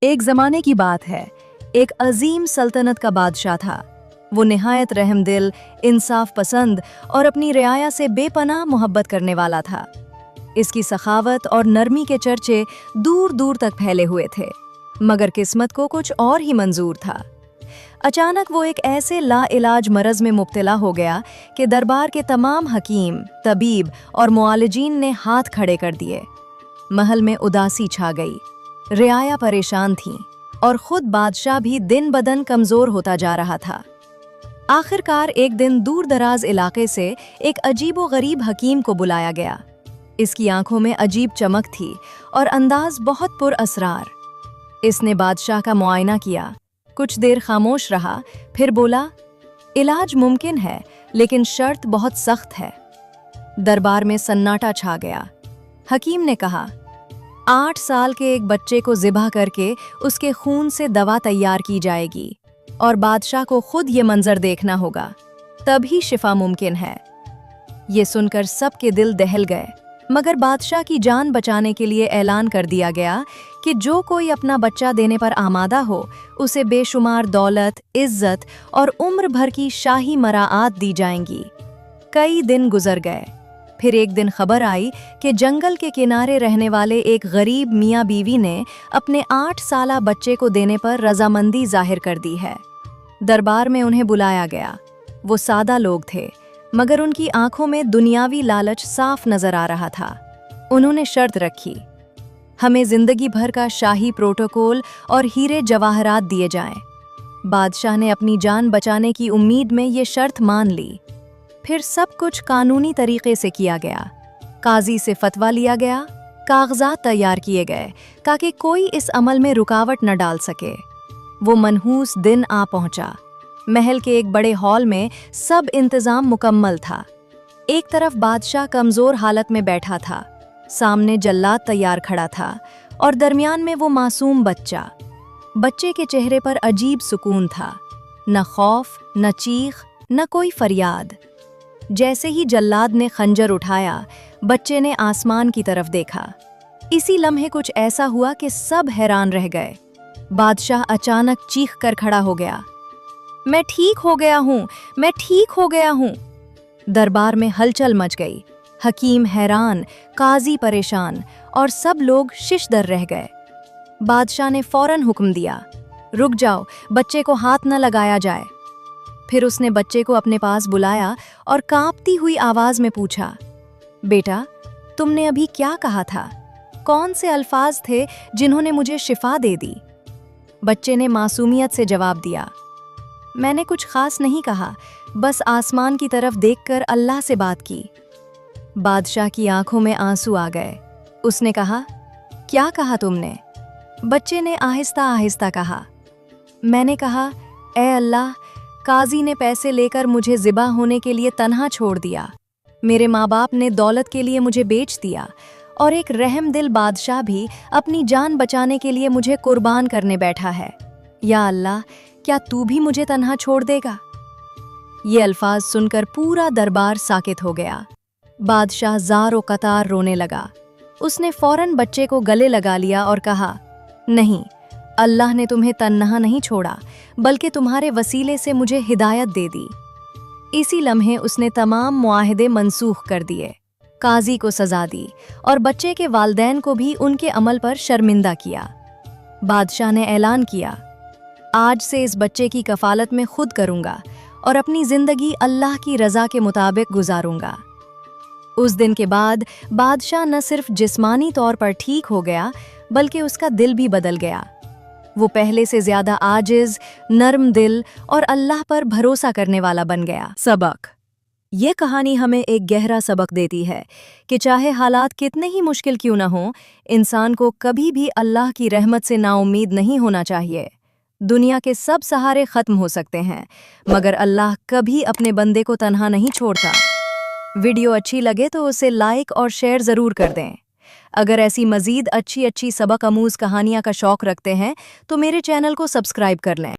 ایک زمانے کی بات ہے، ایک عظیم سلطنت کا بادشاہ تھا۔ وہ نہایت رحم دل، انصاف پسند اور اپنی رعایا سے بے پناہ محبت کرنے والا تھا۔ اس کی سخاوت اور نرمی کے چرچے دور دور تک پھیلے ہوئے تھے، مگر قسمت کو کچھ اور ہی منظور تھا۔ اچانک وہ ایک ایسے لا علاج مرض میں مبتلا ہو گیا کہ دربار کے تمام حکیم، طبیب اور معالجین نے ہاتھ کھڑے کر دیے۔ محل میں اداسی چھا گئی، رعایا پریشان تھیں اور خود بادشاہ بھی دن بدن کمزور ہوتا جا رہا تھا۔ آخرکار ایک دن دور دراز علاقے سے ایک عجیب و غریب حکیم کو بلایا گیا۔ اس کی آنکھوں میں عجیب چمک تھی اور انداز بہت پر اسرار۔ اس نے بادشاہ کا معائنہ کیا، کچھ دیر خاموش رہا، پھر بولا، علاج ممکن ہے لیکن شرط بہت سخت ہے۔ دربار میں سناٹا چھا گیا۔ حکیم نے کہا، 8 سال کے ایک بچے کو ذبح کر کے اس کے خون سے دوا تیار کی جائے گی اور بادشاہ کو خود یہ منظر دیکھنا ہوگا، تب ہی شفا ممکن ہے۔ یہ سن کر سب کے دل دہل گئے، مگر بادشاہ کی جان بچانے کے لیے اعلان کر دیا گیا کہ جو کوئی اپنا بچہ دینے پر آمادہ ہو اسے بے شمار دولت، عزت اور عمر بھر کی شاہی مراعات دی جائیں گی۔ کئی دن گزر گئے، پھر ایک دن خبر آئی کہ جنگل کے کنارے رہنے والے ایک غریب میاں بیوی نے اپنے 8 سالہ بچے کو دینے پر رضامندی ظاہر کر دی ہے۔ دربار میں انہیں بلایا گیا۔ وہ سادہ لوگ تھے، مگر ان کی آنکھوں میں دنیاوی لالچ صاف نظر آ رہا تھا۔ انہوں نے شرط رکھی، ہمیں زندگی بھر کا شاہی پروٹوکول اور ہیرے جواہرات دیے جائیں۔ بادشاہ نے اپنی جان بچانے کی امید میں یہ شرط مان لی۔ پھر سب کچھ قانونی طریقے سے کیا گیا۔ قاضی سے فتویٰ لیا گیا، کاغذات تیار کیے گئے تاکہ کوئی اس عمل میں رکاوٹ نہ ڈال سکے۔ وہ منحوس دن آ پہنچا۔ محل کے ایک بڑے ہال میں سب انتظام مکمل تھا۔ ایک طرف بادشاہ کمزور حالت میں بیٹھا تھا، سامنے جلاد تیار کھڑا تھا اور درمیان میں وہ معصوم بچہ۔ بچے کے چہرے پر عجیب سکون تھا، نہ خوف، نہ چیخ، نہ کوئی فریاد۔ جیسے ہی جلاد نے خنجر اٹھایا، بچے نے آسمان کی طرف دیکھا۔ اسی لمحے کچھ ایسا ہوا کہ سب حیران رہ گئے۔ بادشاہ اچانک چیخ کر کھڑا ہو گیا، میں ٹھیک ہو گیا ہوں، میں ٹھیک ہو گیا ہوں۔ دربار میں ہلچل مچ گئی، حکیم حیران، قاضی پریشان اور سب لوگ شش در رہ گئے۔ بادشاہ نے فوراً حکم دیا، رک جاؤ، بچے کو ہاتھ نہ لگایا جائے۔ پھر اس نے بچے کو اپنے پاس بلایا اور کانپتی ہوئی آواز میں پوچھا، بیٹا، تم نے ابھی کیا کہا تھا؟ کون سے الفاظ تھے جنہوں نے مجھے شفا دے دی؟ بچے نے معصومیت سے جواب دیا، میں نے کچھ خاص نہیں کہا، بس آسمان کی طرف دیکھ کر اللہ سے بات کی۔ بادشاہ کی آنکھوں میں آنسو آ گئے۔ اس نے کہا، کیا کہا تم نے؟ بچے نے آہستہ آہستہ کہا، میں نے کہا، اے اللہ، قاضی نے پیسے لے کر مجھے ذبح ہونے کے لیے تنہا چھوڑ دیا، میرے ماں باپ نے دولت کے لیے مجھے بیچ دیا، اور ایک رحم دل بادشاہ بھی اپنی جان بچانے کے لیے مجھے قربان کرنے بیٹھا ہے۔ یا اللہ، کیا تو بھی مجھے تنہا چھوڑ دے گا؟ یہ الفاظ سن کر پورا دربار ساکت ہو گیا۔ بادشاہ زار و قطار رونے لگا۔ اس نے فوراً بچے کو گلے لگا لیا اور کہا، نہیں، اللہ نے تمہیں تنہا نہیں چھوڑا، بلکہ تمہارے وسیلے سے مجھے ہدایت دے دی۔ اسی لمحے اس نے تمام معاہدے منسوخ کر دیے، قاضی کو سزا دی اور بچے کے والدین کو بھی ان کے عمل پر شرمندہ کیا۔ بادشاہ نے اعلان کیا، آج سے اس بچے کی کفالت میں خود کروں گا اور اپنی زندگی اللہ کی رضا کے مطابق گزاروں گا۔ اس دن کے بعد بادشاہ نہ صرف جسمانی طور پر ٹھیک ہو گیا، بلکہ اس کا دل بھی بدل گیا۔ وہ پہلے سے زیادہ عاجز، نرم دل اور اللہ پر بھروسہ کرنے والا بن گیا۔ سبق: یہ کہانی ہمیں ایک گہرا سبق دیتی ہے کہ چاہے حالات کتنے ہی مشکل کیوں نہ ہوں، انسان کو کبھی بھی اللہ کی رحمت سے نا امید نہیں ہونا چاہیے۔ دنیا کے سب سہارے ختم ہو سکتے ہیں، مگر اللہ کبھی اپنے بندے کو تنہا نہیں چھوڑتا۔ ویڈیو اچھی لگے تو اسے لائک اور شیئر ضرور کر دیں۔ اگر ایسی مزید اچھی سبق آموز کہانیاں کا شوق رکھتے ہیں تو میرے چینل کو سبسکرائب کر لیں۔